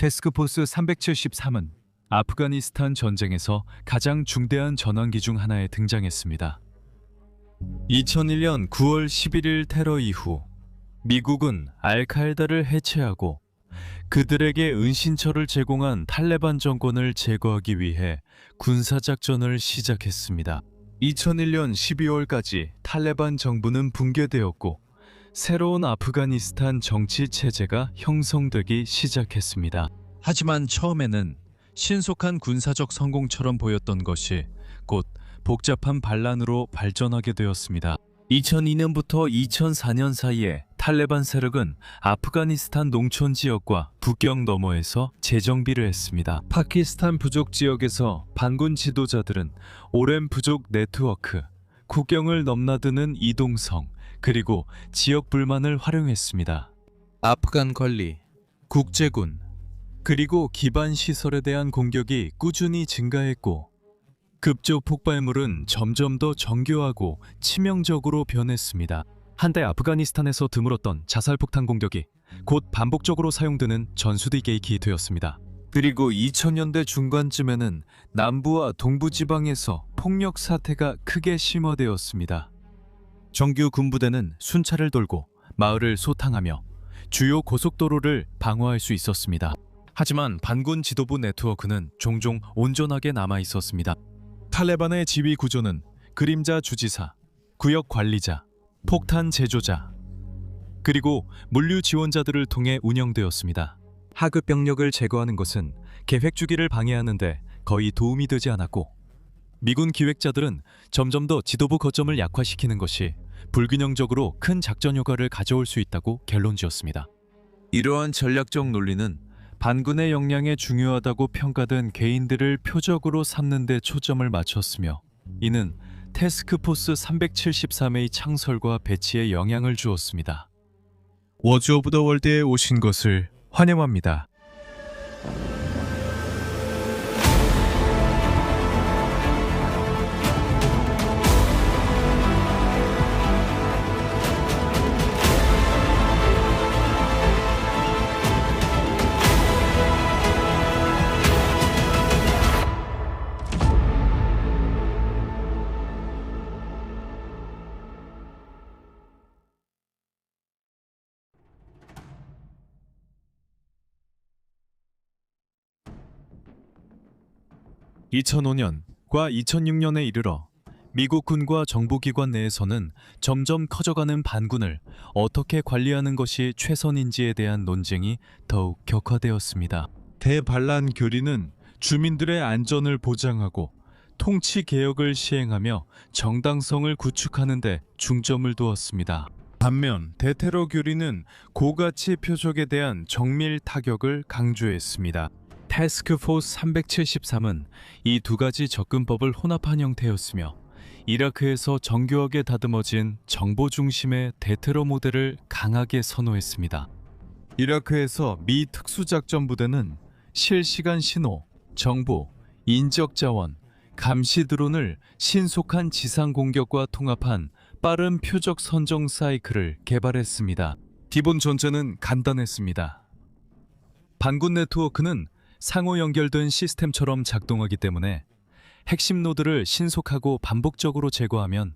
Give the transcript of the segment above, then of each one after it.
태스크포스 373은 아프가니스탄 전쟁에서 가장 중대한 전환기 중 하나에 등장했습니다. 2001년 9월 11일 테러 이후 미국은 알카에다를 해체하고 그들에게 은신처를 제공한 탈레반 정권을 제거하기 위해 군사작전을 시작했습니다. 2001년 12월까지 탈레반 정부는 붕괴되었고 새로운 아프가니스탄 정치 체제가 형성되기 시작했습니다. 하지만 처음에는 신속한 군사적 성공처럼 보였던 것이 곧 복잡한 반란으로 발전하게 되었습니다. 2002년부터 2004년 사이에 탈레반 세력은 아프가니스탄 농촌 지역과 국경 너머에서 재정비를 했습니다. 파키스탄 부족 지역에서 반군 지도자들은 오랜 부족 네트워크, 국경을 넘나드는 이동성, 그리고 지역 불만을 활용했습니다. 아프간 관리, 국제군, 그리고 기반 시설에 대한 공격이 꾸준히 증가했고 급조 폭발물은 점점 더 정교하고 치명적으로 변했습니다. 한때 아프가니스탄에서 드물었던 자살폭탄 공격이 곧 반복적으로 사용되는 전수리계획이 되었습니다. 그리고 2000년대 중반쯤에는 남부와 동부 지방에서 폭력 사태가 크게 심화되었습니다. 정규 군부대는 순찰을 돌고 마을을 소탕하며 주요 고속도로를 방어할 수 있었습니다. 하지만 반군 지도부 네트워크는 종종 온전하게 남아 있었습니다. 탈레반의 지휘 구조는 그림자 주지사, 구역 관리자, 폭탄 제조자, 그리고 물류 지원자들을 통해 운영되었습니다. 하급 병력을 제거하는 것은 계획 주기를 방해하는데 거의 도움이 되지 않았고 미군 기획자들은 점점 더 지도부 거점을 약화시키는 것이 불균형적으로 큰 작전 효과를 가져올 수 있다고 결론지었습니다. 이러한 전략적 논리는 반군의 역량에 중요하다고 평가된 개인들을 표적으로 삼는 데 초점을 맞췄으며 이는 태스크포스 373의 창설과 배치에 영향을 주었습니다. 워즈 오브 더 월드에 오신 것을 환영합니다. (2005년과 2006년에) 이르러 미국 군과 정보기관 내에서는 점점 커져가는 반군을 어떻게 관리하는 것이 최선인지에 대한 논쟁이 더욱 격화되었습니다. 대반란 교리는 주민들의 안전을 보장하고 통치 개혁을 시행하며 정당성을 구축하는 데 중점을 두었습니다. 반면 대테러 교리는 고가치 표적에 대한 정밀 타격을 강조했습니다. 태스크포스 373은 이 두 가지 접근법을 혼합한 형태였으며 이라크에서 정교하게 다듬어진 정보 중심의 대테러 모델을 강하게 선호했습니다. 이라크에서 미 특수작전부대는 실시간 신호, 정보, 인적 자원, 감시 드론을 신속한 지상 공격과 통합한 빠른 표적 선정 사이클을 개발했습니다. 기본 전제는 간단했습니다. 반군 네트워크는 상호 연결된 시스템처럼 작동하기 때문에 핵심 노드를 신속하고 반복적으로 제거하면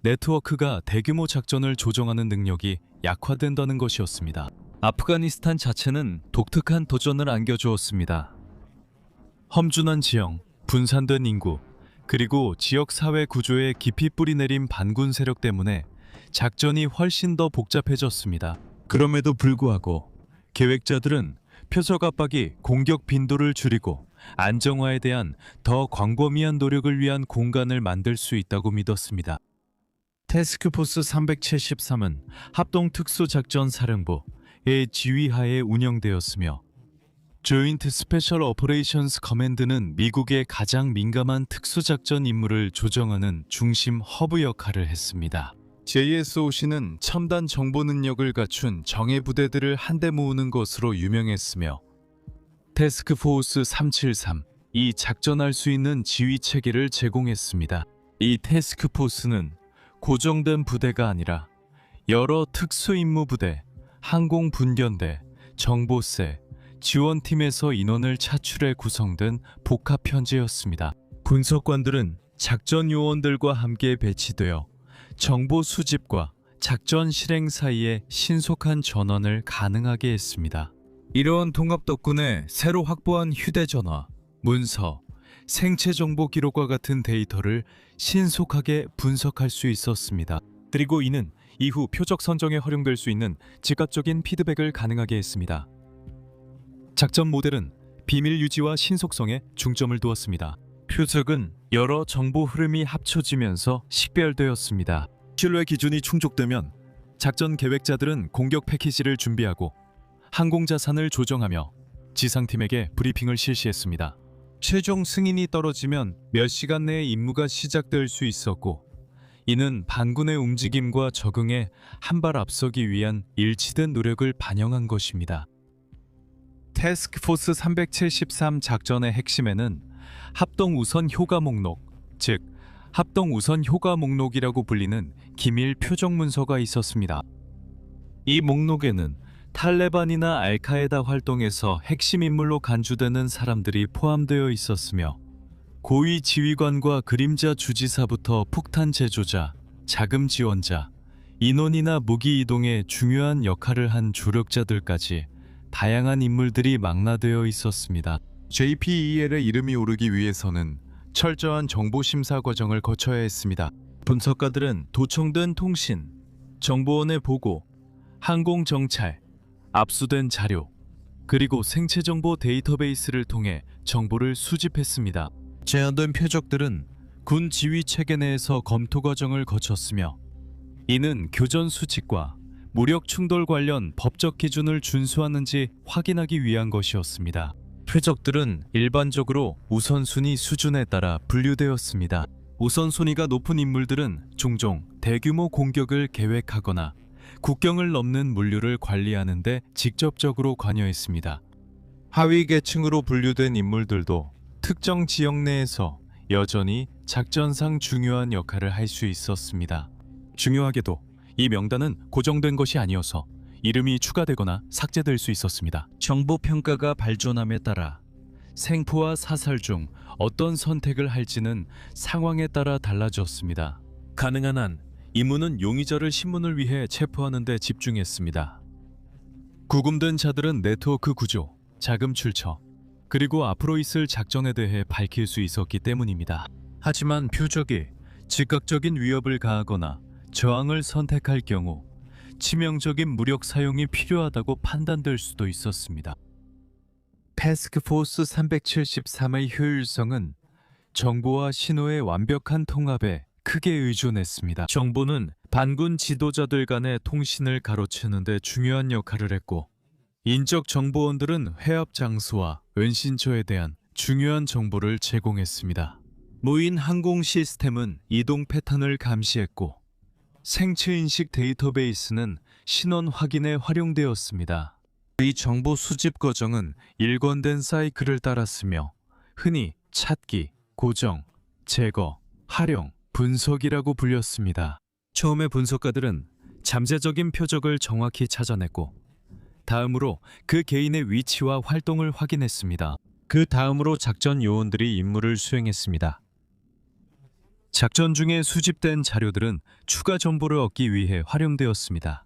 네트워크가 대규모 작전을 조정하는 능력이 약화된다는 것이었습니다. 아프가니스탄 자체는 독특한 도전을 안겨주었습니다. 험준한 지형, 분산된 인구, 그리고 지역 사회 구조에 깊이 뿌리내린 반군 세력 때문에 작전이 훨씬 더 복잡해졌습니다. 그럼에도 불구하고 계획자들은 표적 압박이 공격 빈도를 줄이고 안정화에 대한 더 광범위한 노력을 위한 공간을 만들 수 있다고 믿었습니다. 태스크포스 373은 합동특수작전사령부의 지휘하에 운영되었으며 조인트 스페셜 오퍼레이션스 커맨드는 미국의 가장 민감한 특수작전 임무를 조정하는 중심 허브 역할을 했습니다. JSOC는 첨단 정보 능력을 갖춘 정예 부대들을 한데 모으는 것으로 유명했으며 태스크포스 373, 이 작전할 수 있는 지휘 체계를 제공했습니다. 이 태스크포스는 고정된 부대가 아니라 여러 특수임무 부대, 항공분견대, 정보세, 지원팀에서 인원을 차출해 구성된 복합 편제였습니다. 분석관들은 작전 요원들과 함께 배치되어 정보 수집과 작전 실행 사이에 신속한 전원을 가능하게 했습니다. 이러한 통합 덕분에 새로 확보한 휴대전화, 문서, 생체 정보 기록과 같은 데이터를 신속하게 분석할 수 있었습니다. 그리고 이는 이후 표적 선정에 활용될 수 있는 즉각적인 피드백을 가능하게 했습니다. 작전 모델은 비밀 유지와 신속성에 중점을 두었습니다. 표적은 여러 정보 흐름이 합쳐지면서 식별되었습니다. 신뢰 기준이 충족되면 작전 계획자들은 공격 패키지를 준비하고 항공 자산을 조정하며 지상팀에게 브리핑을 실시했습니다. 최종 승인이 떨어지면 몇 시간 내에 임무가 시작될 수 있었고, 이는 반군의 움직임과 적응에 한 발 앞서기 위한 일치된 노력을 반영한 것입니다. 태스크포스 373 작전의 핵심에는 합동 우선 효과 목록, 즉 합동 우선 효과 목록이라고 불리는 기밀 표적 문서가 있었습니다. 이 목록에는 탈레반이나 알카에다 활동에서 핵심 인물로 간주되는 사람들이 포함되어 있었으며, 고위 지휘관과 그림자 주지사부터 폭탄 제조자, 자금 지원자, 인원이나 무기 이동에 중요한 역할을 한 조력자들까지 다양한 인물들이 망라되어 있었습니다. JPEL의 이름이 오르기 위해서는 철저한 정보 심사 과정을 거쳐야 했습니다. 분석가들은 도청된 통신, 정보원의 보고, 항공 정찰, 압수된 자료, 그리고 생체 정보 데이터베이스를 통해 정보를 수집했습니다. 제한된 표적들은 군 지휘 체계 내에서 검토 과정을 거쳤으며, 이는 교전 수칙과 무력 충돌 관련 법적 기준을 준수하는지 확인하기 위한 것이었습니다. 표적들은 일반적으로 우선순위 수준에 따라 분류되었습니다. 우선순위가 높은 인물들은 종종 대규모 공격을 계획하거나 국경을 넘는 물류를 관리하는 데 직접적으로 관여했습니다. 하위 계층으로 분류된 인물들도 특정 지역 내에서 여전히 작전상 중요한 역할을 할 수 있었습니다. 중요하게도 이 명단은 고정된 것이 아니어서 이름이 추가되거나 삭제될 수 있었습니다. 정보 평가가 발전함에 따라 생포와 사살 중 어떤 선택을 할지는 상황에 따라 달라졌습니다. 가능한 한 임무는 용의자를 신문을 위해 체포하는 데 집중했습니다. 구금된 자들은 네트워크 구조, 자금 출처, 그리고 앞으로 있을 작전에 대해 밝힐 수 있었기 때문입니다. 하지만 표적이 즉각적인 위협을 가하거나 저항을 선택할 경우 치명적인 무력 사용이 필요하다고 판단될 수도 있었습니다. 태스크포스 373의 효율성은 정보와 신호의 완벽한 통합에 크게 의존했습니다. 정보는 반군 지도자들 간의 통신을 가로채는 데 중요한 역할을 했고, 인적 정보원들은 회합 장소와 은신처에 대한 중요한 정보를 제공했습니다. 무인 항공 시스템은 이동 패턴을 감시했고, 생체 인식 데이터베이스는 신원 확인에 활용되었습니다. 이 정보 수집 과정은 일관된 사이클을 따랐으며, 흔히 찾기, 고정, 제거, 활용, 분석이라고 불렸습니다. 처음에 분석가들은 잠재적인 표적을 정확히 찾아냈고, 다음으로 그 개인의 위치와 활동을 확인했습니다. 그 다음으로 작전 요원들이 임무를 수행했습니다. 작전 중에 수집된 자료들은 추가 정보를 얻기 위해 활용되었습니다.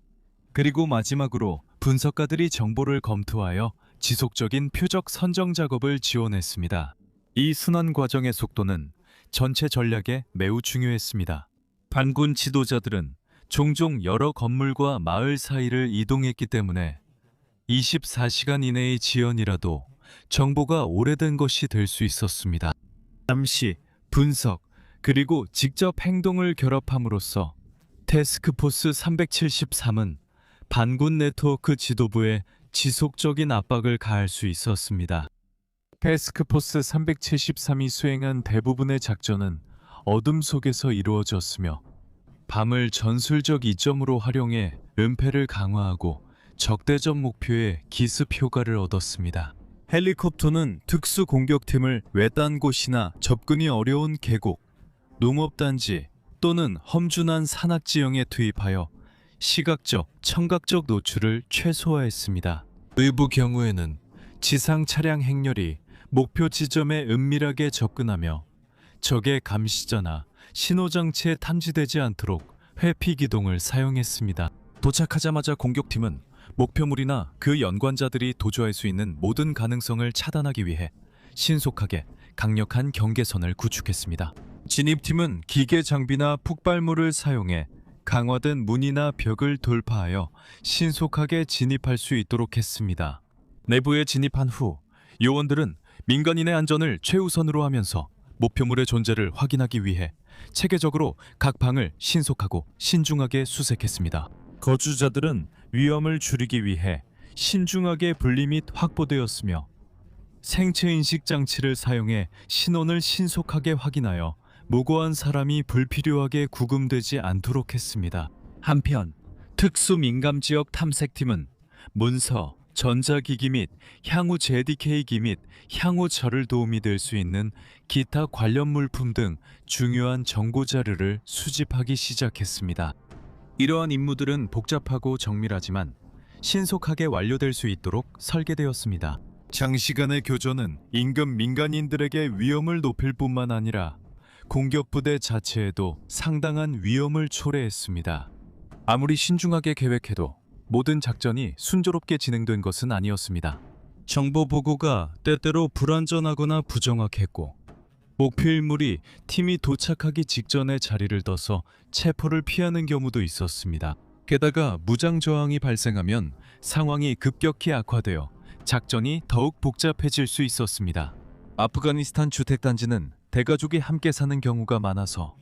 그리고 마지막으로 분석가들이 정보를 검토하여 지속적인 표적 선정 작업을 지원했습니다. 이 순환 과정의 속도는 전체 전략에 매우 중요했습니다. 반군 지도자들은 종종 여러 건물과 마을 사이를 이동했기 때문에 24시간 이내의 지연이라도 정보가 오래된 것이 될 수 있었습니다. 잠시 분석, 그리고 직접 행동을 결합함으로써 태스크포스 373은 반군 네트워크 지도부에 지속적인 압박을 가할 수 있었습니다. 태스크포스 373이 수행한 대부분의 작전은 어둠 속에서 이루어졌으며, 밤을 전술적 이점으로 활용해 은폐를 강화하고 적대적 목표에 기습 효과를 얻었습니다. 헬리콥터는 특수 공격팀을 외딴 곳이나 접근이 어려운 계곡, 농업단지 또는 험준한 산악지형에 투입하여 시각적, 청각적 노출을 최소화했습니다. 일부 경우에는 지상 차량 행렬이 목표 지점에 은밀하게 접근하며 적의 감시자나 신호장치에 탐지되지 않도록 회피 기동을 사용했습니다. 도착하자마자 공격팀은 목표물이나 그 연관자들이 도주할 수 있는 모든 가능성을 차단하기 위해 신속하게 강력한 경계선을 구축했습니다. 진입팀은 기계 장비나 폭발물을 사용해 강화된 문이나 벽을 돌파하여 신속하게 진입할 수 있도록 했습니다. 내부에 진입한 후 요원들은 민간인의 안전을 최우선으로 하면서 목표물의 존재를 확인하기 위해 체계적으로 각 방을 신속하고 신중하게 수색했습니다. 거주자들은 위험을 줄이기 위해 신중하게 분리 및 확보되었으며 생체 인식 장치를 사용해 신원을 신속하게 확인하여 무고한 사람이 불필요하게 구금되지 않도록 했습니다. 한편 특수 민감 지역 탐색팀은 문서, 전자기기 및 향후 JDK기 및 향후철을 도움이 될 수 있는 기타 관련 물품 등 중요한 정보 자료를 수집하기 시작했습니다. 이러한 임무들은 복잡하고 정밀하지만 신속하게 완료될 수 있도록 설계되었습니다. 장시간의 교전은 임금 민간인들에게 위험을 높일 뿐만 아니라 공격부대 자체에도 상당한 위험을 초래했습니다. 아무리 신중하게 계획해도 모든 작전이 순조롭게 진행된 것은 아니었습니다. 정보 보고가 때때로 불완전하거나 부정확했고 목표 인물이 팀이 도착하기 직전에 자리를 떠서 체포를 피하는 경우도 있었습니다. 게다가 무장 저항이 발생하면 상황이 급격히 악화되어 작전이 더욱 복잡해질 수 있었습니다. 아프가니스탄 주택단지는 대가족이 함께 사는 경우가 많아서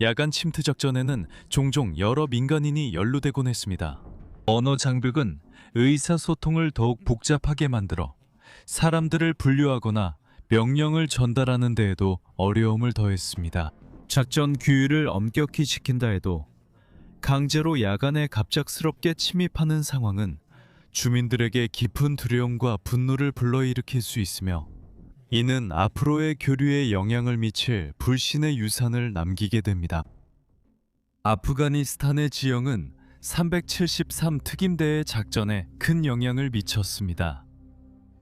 야간 침투 작전에는 종종 여러 민간인이 연루되곤 했습니다. 언어 장벽은 의사소통을 더욱 복잡하게 만들어 사람들을 분류하거나 명령을 전달하는 데에도 어려움을 더했습니다. 작전 규율을 엄격히 지킨다 해도 강제로 야간에 갑작스럽게 침입하는 상황은 주민들에게 깊은 두려움과 분노를 불러일으킬 수 있으며 이는 앞으로의 교류에 영향을 미칠 불신의 유산을 남기게 됩니다. 아프가니스탄의 지형은 373 특임대의 작전에 큰 영향을 미쳤습니다.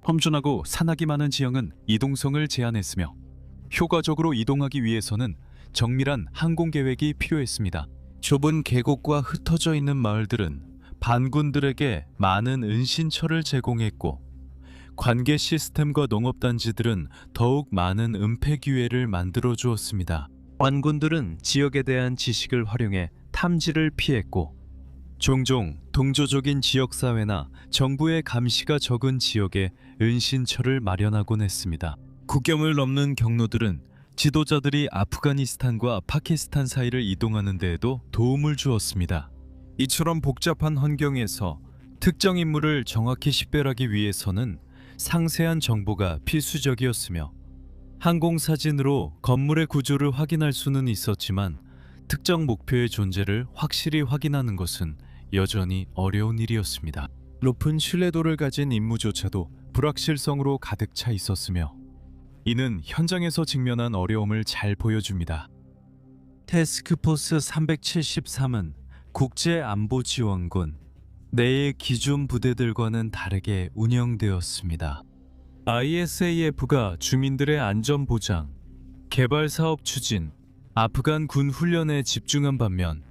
험준하고 산악이 많은 지형은 이동성을 제한했으며 효과적으로 이동하기 위해서는 정밀한 항공 계획이 필요했습니다. 좁은 계곡과 흩어져 있는 마을들은 반군들에게 많은 은신처를 제공했고 관계 시스템과 농업단지들은 더욱 많은 은폐 기회를 만들어 주었습니다. 반군들은 지역에 대한 지식을 활용해 탐지를 피했고 종종 동조적인 지역사회나 정부의 감시가 적은 지역에 은신처를 마련하곤 했습니다. 국경을 넘는 경로들은 지도자들이 아프가니스탄과 파키스탄 사이를 이동하는 데에도 도움을 주었습니다. 이처럼 복잡한 환경에서 특정 인물을 정확히 식별하기 위해서는 상세한 정보가 필수적이었으며 항공사진으로 건물의 구조를 확인할 수는 있었지만 특정 목표의 존재를 확실히 확인하는 것은 여전히 어려운 일이었습니다. 높은 신뢰도를 가진 임무조차도 불확실성으로 가득 차 있었으며 이는 현장에서 직면한 어려움을 잘 보여줍니다. 태스크포스 373은 국제안보지원군 내의 기존 부대들과는 다르게 운영되었습니다. ISAF가 주민들의 안전보장, 개발사업 추진, 아프간 군 훈련에 집중한 반면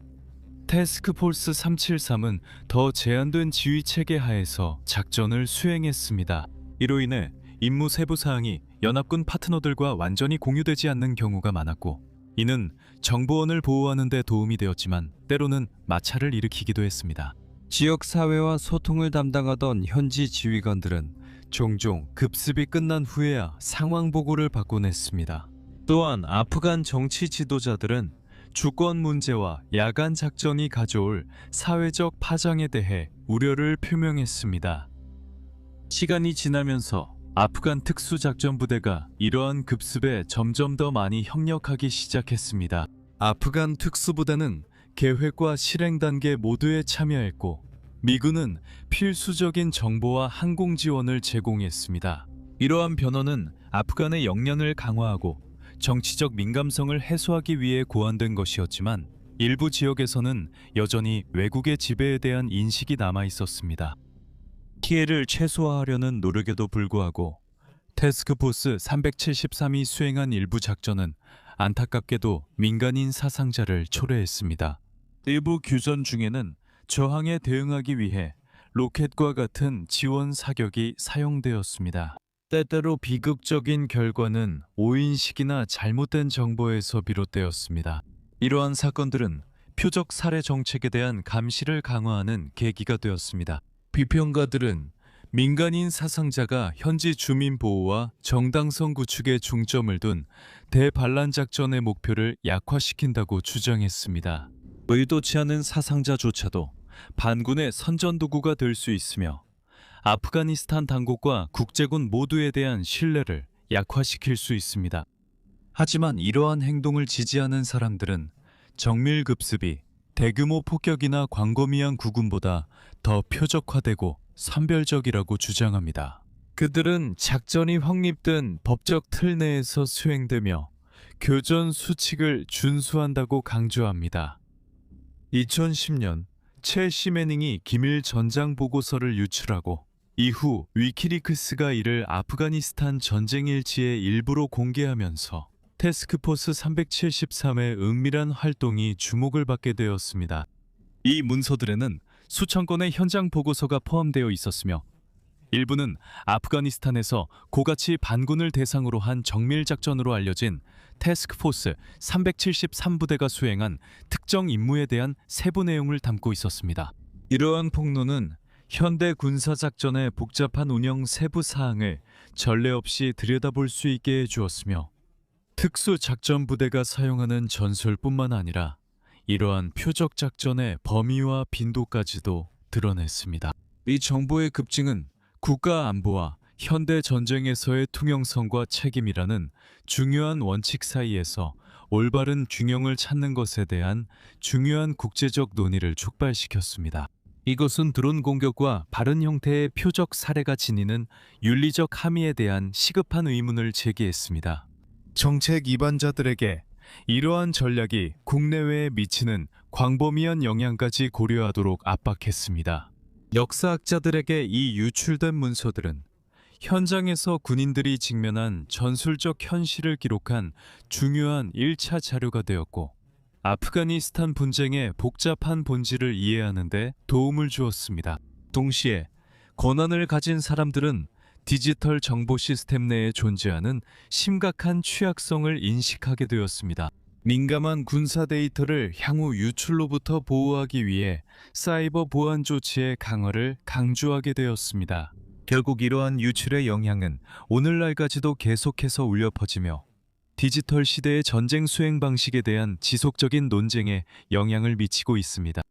태스크포스 373은 더 제한된 지휘체계 하에서 작전을 수행했습니다. 이로 인해 임무 세부 사항이 연합군 파트너들과 완전히 공유되지 않는 경우가 많았고 이는 정보원을 보호하는 데 도움이 되었지만 때로는 마찰을 일으키기도 했습니다. 지역사회와 소통을 담당하던 현지 지휘관들은 종종 급습이 끝난 후에야 상황 보고를 받곤 했습니다. 또한 아프간 정치 지도자들은 주권 문제와 야간 작전이 가져올 사회적 파장에 대해 우려를 표명했습니다. 시간이 지나면서 아프간 특수작전부대가 이러한 급습에 점점 더 많이 협력하기 시작했습니다. 아프간 특수부대는 계획과 실행 단계 모두에 참여했고 미군은 필수적인 정보와 항공 지원을 제공했습니다. 이러한 변화는 아프간의 역량을 강화하고 정치적 민감성을 해소하기 위해 고안된 것이었지만 일부 지역에서는 여전히 외국의 지배에 대한 인식이 남아 있었습니다. 피해를 최소화하려는 노력에도 불구하고 태스크포스 373이 수행한 일부 작전은 안타깝게도 민간인 사상자를 초래했습니다. 일부 교전 중에는 저항에 대응하기 위해 로켓과 같은 지원 사격이 사용되었습니다. 때때로 비극적인 결과는 오인식이나 잘못된 정보에서 비롯되었습니다. 이러한 사건들은 표적 살해 정책에 대한 감시를 강화하는 계기가 되었습니다. 비평가들은 민간인 사상자가 현지 주민 보호와 정당성 구축에 중점을 둔 대반란 작전의 목표를 약화시킨다고 주장했습니다. 의도치 않은 사상자조차도 반군의 선전도구가 될 수 있으며 아프가니스탄 당국과 국제군 모두에 대한 신뢰를 약화시킬 수 있습니다. 하지만 이러한 행동을 지지하는 사람들은 정밀급습이 대규모 폭격이나 광범위한 구금보다 더 표적화되고 선별적이라고 주장합니다. 그들은 작전이 확립된 법적 틀 내에서 수행되며 교전 수칙을 준수한다고 강조합니다. 2010년 채 시매닝이 기밀 전장 보고서를 유출하고 이후 위키리크스가 이를 아프가니스탄 전쟁 일지의 일부로 공개하면서 태스크포스 373의 은밀한 활동이 주목을 받게 되었습니다. 이 문서들에는 수천 건의 현장 보고서가 포함되어 있었으며 일부는 아프가니스탄에서 고가치 반군을 대상으로 한 정밀 작전으로 알려진 태스크포스 373부대가 수행한 특정 임무에 대한 세부 내용을 담고 있었습니다. 이러한 폭로는 현대 군사작전의 복잡한 운영 세부 사항을 전례 없이 들여다볼 수 있게 해주었으며 특수작전부대가 사용하는 전술뿐만 아니라 이러한 표적 작전의 범위와 빈도까지도 드러냈습니다. 이 정보의 급증은 국가 안보와 현대 전쟁에서의 투명성과 책임이라는 중요한 원칙 사이에서 올바른 균형을 찾는 것에 대한 중요한 국제적 논의를 촉발시켰습니다. 이것은 드론 공격과 바른 형태의 표적 사례가 지니는 윤리적 함의에 대한 시급한 의문을 제기했습니다. 정책 위반자들에게 이러한 전략이 국내외에 미치는 광범위한 영향까지 고려하도록 압박했습니다. 역사학자들에게 이 유출된 문서들은 현장에서 군인들이 직면한 전술적 현실을 기록한 중요한 1차 자료가 되었고 아프가니스탄 분쟁의 복잡한 본질을 이해하는 데 도움을 주었습니다. 동시에 권한을 가진 사람들은 디지털 정보 시스템 내에 존재하는 심각한 취약성을 인식하게 되었습니다. 민감한 군사 데이터를 향후 유출로부터 보호하기 위해 사이버 보안 조치의 강화를 강조하게 되었습니다. 결국 이러한 유출의 영향은 오늘날까지도 계속해서 울려 퍼지며 디지털 시대의 전쟁 수행 방식에 대한 지속적인 논쟁에 영향을 미치고 있습니다.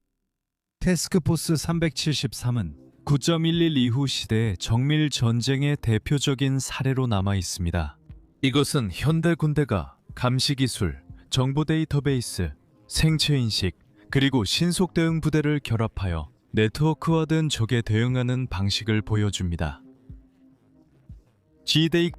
태스크포스 373은 9.11 이후 시대의 정밀 전쟁의 대표적인 사례로 남아 있습니다. 이것은 현대 군대가 감시 기술, 정보 데이터베이스, 생체 인식, 그리고 신속 대응 부대를 결합하여 네트워크화된 적에 대응하는 방식을 보여줍니다. G-Day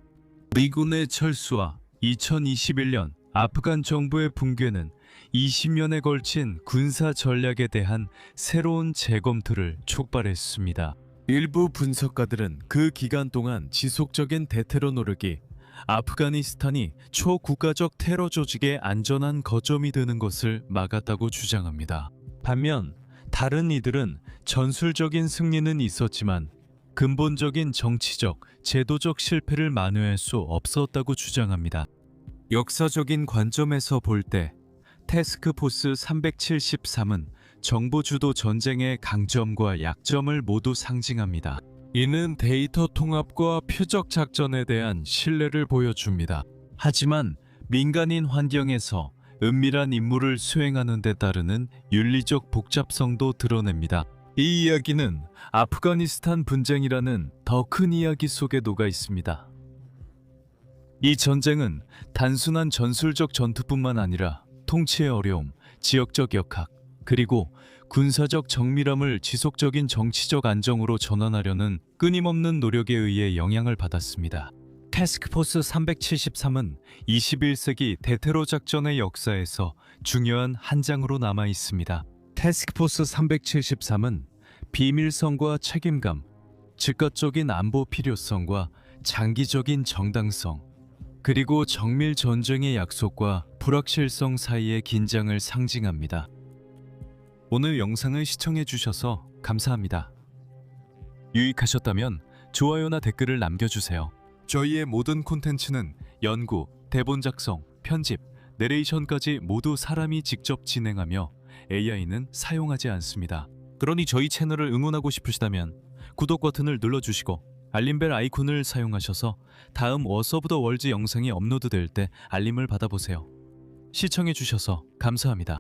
미군의 철수와 2021년 아프간 정부의 붕괴는 20년에 걸친 군사 전략에 대한 새로운 재검토를 촉발했습니다. 일부 분석가들은 그 기간 동안 지속적인 대테러 노력이 아프가니스탄이 초국가적 테러 조직의 안전한 거점이 되는 것을 막았다고 주장합니다. 반면 다른 이들은 전술적인 승리는 있었지만 근본적인 정치적, 제도적 실패를 만회할 수 없었다고 주장합니다. 역사적인 관점에서 볼 때 태스크포스 373은 정보주도 전쟁의 강점과 약점을 모두 상징합니다. 이는 데이터 통합과 표적 작전에 대한 신뢰를 보여줍니다. 하지만 민간인 환경에서 은밀한 임무를 수행하는 데 따르는 윤리적 복잡성도 드러냅니다. 이 이야기는 아프가니스탄 분쟁이라는 더 큰 이야기 속에 녹아 있습니다. 이 전쟁은 단순한 전술적 전투뿐만 아니라 통치의 어려움, 지역적 역학, 그리고 군사적 정밀함을 지속적인 정치적 안정으로 전환하려는 끊임없는 노력에 의해 영향을 받았습니다. 태스크포스 373은 21세기 대테러 작전의 역사에서 중요한 한 장으로 남아 있습니다. 태스크포스 373은 비밀성과 책임감, 즉각적인 안보 필요성과 장기적인 정당성, 그리고 정밀 전쟁의 약속과 불확실성 사이의 긴장을 상징합니다. 오늘 영상을 시청해 주셔서 감사합니다. 유익하셨다면 좋아요나 댓글을 남겨주세요. 저희의 모든 콘텐츠는 연구, 대본 작성, 편집, 내레이션까지 모두 사람이 직접 진행하며 AI는 사용하지 않습니다. 그러니 저희 채널을 응원하고 싶으시다면 구독 버튼을 눌러주시고 알림벨 아이콘을 사용하셔서 다음 워스 오브 더 월즈 영상이 업로드될 때 알림을 받아보세요. 시청해주셔서 감사합니다.